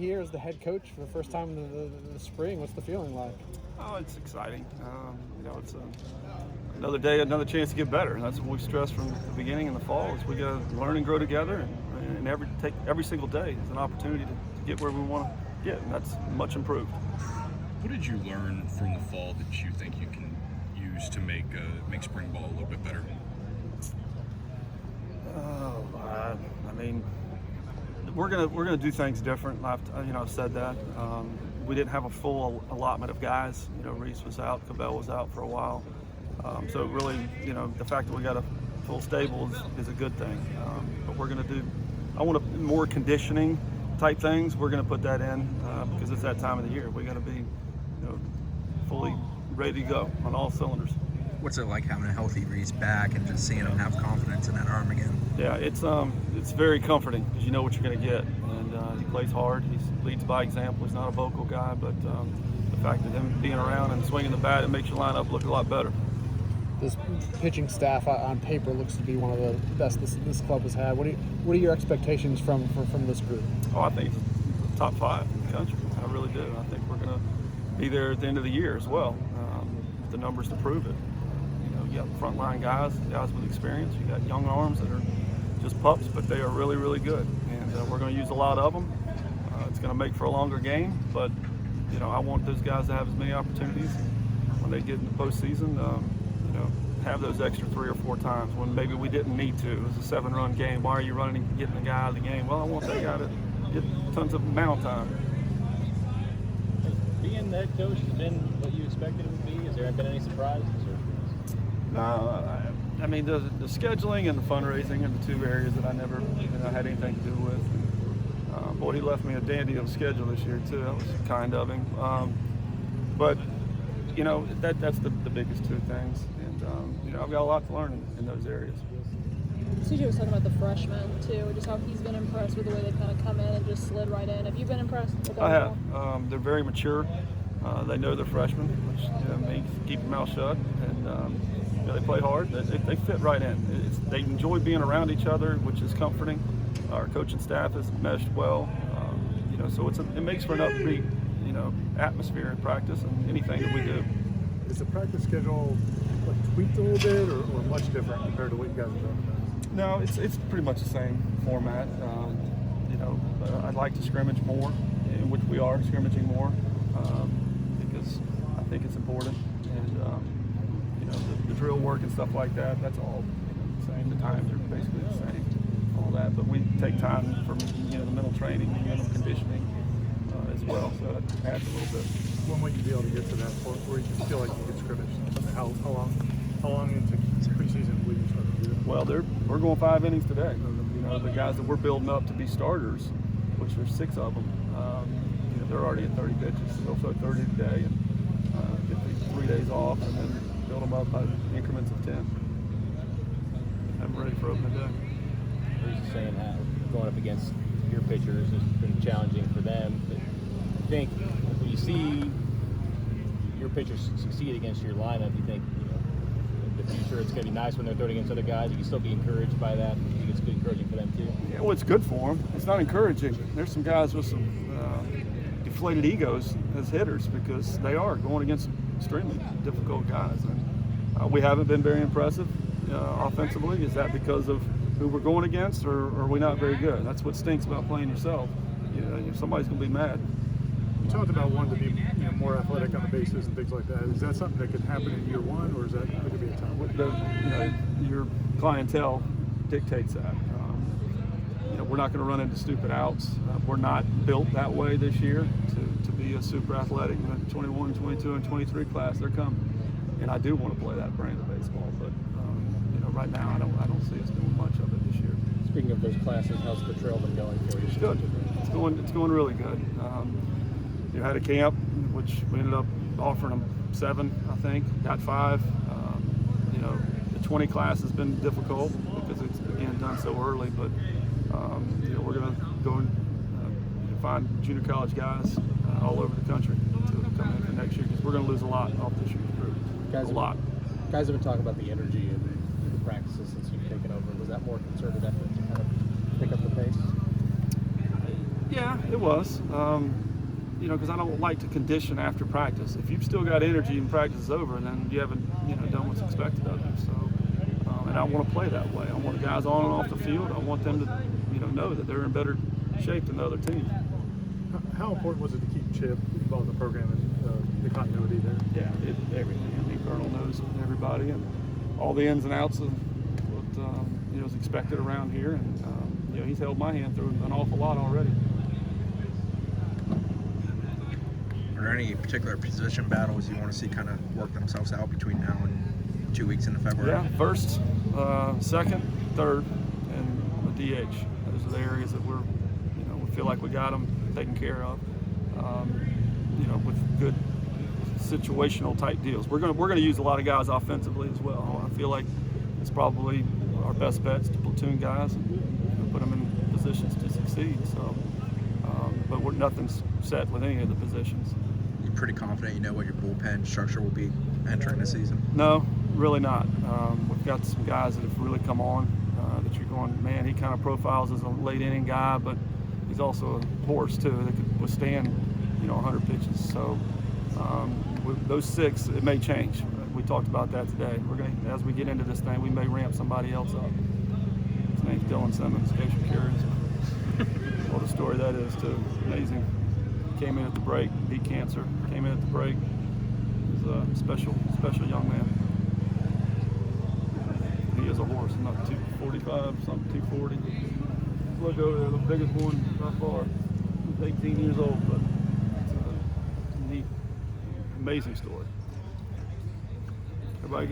year as the head coach for the first time in the spring. What's the feeling like? Oh, it's exciting. It's another day, another chance to get better. That's what we stressed from the beginning in the fall. Is we got to learn and grow together, and take every single day is an opportunity to get where we want to get, and that's much improved. What did you learn from the fall that you think you can use to make spring ball a little bit better? We're gonna do things different. I've said that. We didn't have a full allotment of guys. Reese was out, Cabell was out for a while. So really, the fact that we got a full stable is a good thing. But I want more conditioning type things. We're gonna put that in because it's that time of the year. We got to be, fully ready to go on all cylinders. What's it like having a healthy Reese back and just seeing him have confidence in that arm again? Yeah, it's very comforting because you know what you're going to get, and he plays hard. He leads by example. He's not a vocal guy, but the fact that him being around and swinging the bat, it makes your lineup look a lot better. This pitching staff on paper looks to be one of the best this club has had. What are your expectations from this group? Oh, I think it's top 5 in the country. I really do. I think we're going to be there at the end of the year as well. The numbers to prove it. You got frontline guys with experience. You got young arms that are just pups, but they are really, really good. And we're going to use a lot of them. It's going to make for a longer game, but I want those guys to have as many opportunities when they get in the postseason. Have those extra 3 or 4 times when maybe we didn't need to. It was a 7-run game. Why are you running and getting the guy out of the game? Well, I want that guy to get tons of mound time. Being the head coach has been what you expected it would be? Has there been any surprises? No, the scheduling and the fundraising are the 2 areas that I never had anything to do with. Boy, he left me a dandy of a schedule this year too. That was kind of him. But that's the biggest 2 things, and I've got a lot to learn in those areas. CJ was talking about the freshmen too, just how he's been impressed with the way they've kind of come in and just slid right in. Have you been impressed with that? I have. They're very mature. They know they're freshmen, which means keep their mouth shut, and they play hard. They fit right in. They enjoy being around each other, which is comforting. Our coaching staff has meshed well, so it makes for an upbeat, atmosphere in practice and anything that we do. Is the practice schedule tweaked a little bit, or much different compared to what you guys are doing? No, it's pretty much the same format. I'd like to scrimmage more, in which we are scrimmaging more, because I think it's important. And the drill work and stuff like that, that's all the same. The times are basically the same, all that. But we take time from the mental training, mental conditioning as well, so it adds a little bit. When would you be able to get to that point where you feel like you could scrimmage? How long into preseason will you start to do that? Well, we're going 5 innings today. The guys that we're building up to be starters, which there's 6 of them, they're already at 30 pitches. They'll throw 30 today and get the 3 days off, and then build them up by increments of 10. I'm ready for opening day. He's just saying how going up against your pitchers has been challenging for them. But I think when you see your pitchers succeed against your lineup, you think in the future it's going to be nice when they're throwing against other guys. You can still be encouraged by that. You think it's good encouraging for them too? Yeah, well, it's good for them. It's not encouraging. There's some guys with some deflated egos as hitters because they are going against extremely difficult guys. And we haven't been very impressive offensively. Is that because of who we're going against, or are we not very good? That's what stinks about playing yourself. Somebody's going to be mad. You talked about wanting to be more athletic on the bases and things like that. Is that something that could happen in year 1, or is that going to be a time? Your clientele dictates that. We're not going to run into stupid outs. We're not built that way this year to be a super athletic. 21, 22, and 23 class, they're coming. And I do want to play that brand of baseball, but right now I don't see us doing much of it this year. Speaking of those classes, how's the trail been going for you? It's good. It's going really good. Had a camp, which we ended up offering them 7, I think. Got 5. The 20 class has been difficult because it's again done so early, but we're going to go and find junior college guys all over the country to come in for next year because we're going to lose a lot off this year's group. Guys have been talking about the energy in the practices since you've taken over. Was that more concerted effort to kind of pick up the pace? Yeah, it was. You know, because I don't like to condition after practice. If you've still got energy and practice is over, then you haven't, you know, done what's expected of you. So, and I want to play that way. I want guys on and off the field. I want them to, you know that they're in better shape than the other team. How important was it to keep Chip involved in the program and the continuity there? Yeah, everything. I think Colonel knows everybody and all the ins and outs of what you know is expected around here, and you know he's held my hand through an awful lot already. Are there any particular position battles you want to see kind of work themselves out between now and 2 weeks into February? Yeah, first, second, third, and a DH. Those are the areas that we feel like we got them taken care of. You know, with good situational type deals. We're gonna use a lot of guys offensively as well. I feel like it's probably our best bets to platoon guys and put them in positions to succeed. So, but nothing's set with any of the positions. You're pretty confident you know what your bullpen structure will be entering the season? No, really not. We've got some guys that have really come on that you're going, man, he kind of profiles as a late inning guy, but he's also a horse too that could withstand, you know, 100 pitches. So with those 6, it may change. We talked about that today. We're going to, as we get into this thing, we may ramp somebody else up. His name's Dylan Simmons, in case you're curious. What a story that is too. Amazing. Came in at the break, beat cancer. Came in at the break. He's a special young man. He is a horse, not 245, something 240. Look over there, the biggest one by far. He's 18 years old, but it's a neat, amazing story. Everybody